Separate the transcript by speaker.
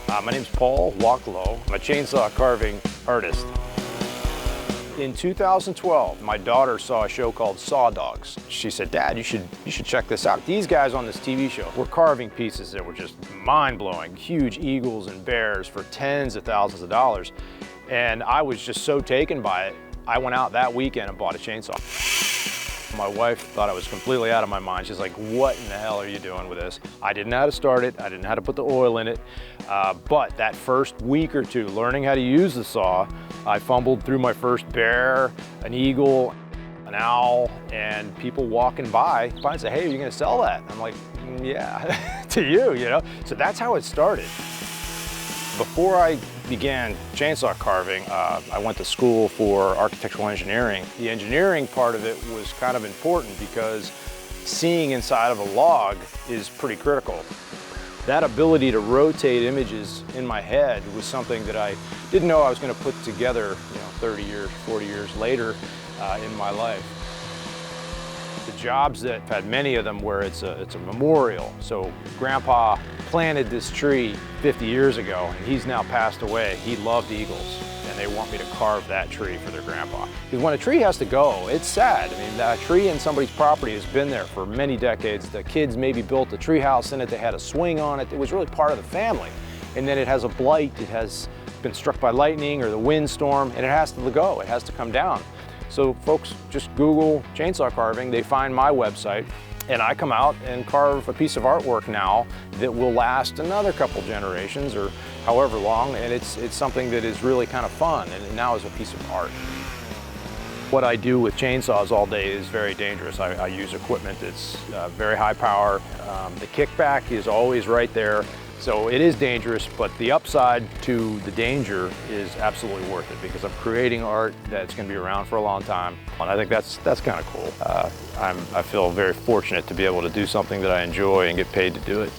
Speaker 1: My name's Paul Waclo. I'm a chainsaw carving artist. In 2012, my daughter saw a show called Saw Dogs. She said, "Dad, you should check this out. These guys on this TV show were carving pieces that were just mind-blowing, huge eagles and bears for tens of thousands of dollars." And I was just so taken by it, I went out that weekend and bought a chainsaw. My wife thought I was completely out of my mind. She's like, "What in the hell are you doing with this?" I didn't know how to start it. I didn't know how to put the oil in it. But that first week or two, learning how to use the saw, I fumbled through my first bear, an eagle, an owl, and people walking by and say, "Hey, are you gonna sell that?" I'm like, "Yeah," to you, you know? So that's how it started. Before I began chainsaw carving, I went to school for architectural engineering. The engineering part of it was kind of important because seeing inside of a log is pretty critical. That ability to rotate images in my head was something that I didn't know I was going to put together, 30 years, 40 years later in my life. The jobs that I've had many of them where it's a memorial. So Grandpa planted this tree 50 years ago and he's now passed away. He loved eagles and they want me to carve that tree for their grandpa. Because when a tree has to go, it's sad. I mean, that tree in somebody's property has been there for many decades. The kids maybe built a tree house in it, they had a swing on it. It was really part of the family. And then it has a blight, it has been struck by lightning or the windstorm, and it has to go, it has to come down. So folks just Google chainsaw carving, they find my website, and I come out and carve a piece of artwork now that will last another couple generations or however long, and it's something that is really kind of fun, and it now is a piece of art. What I do with chainsaws all day is very dangerous. I use equipment that's very high power. The kickback is always right there. So it is dangerous, but the upside to the danger is absolutely worth it because I'm creating art that's going to be around for a long time. And I think that's kind of cool. I feel very fortunate to be able to do something that I enjoy and get paid to do it.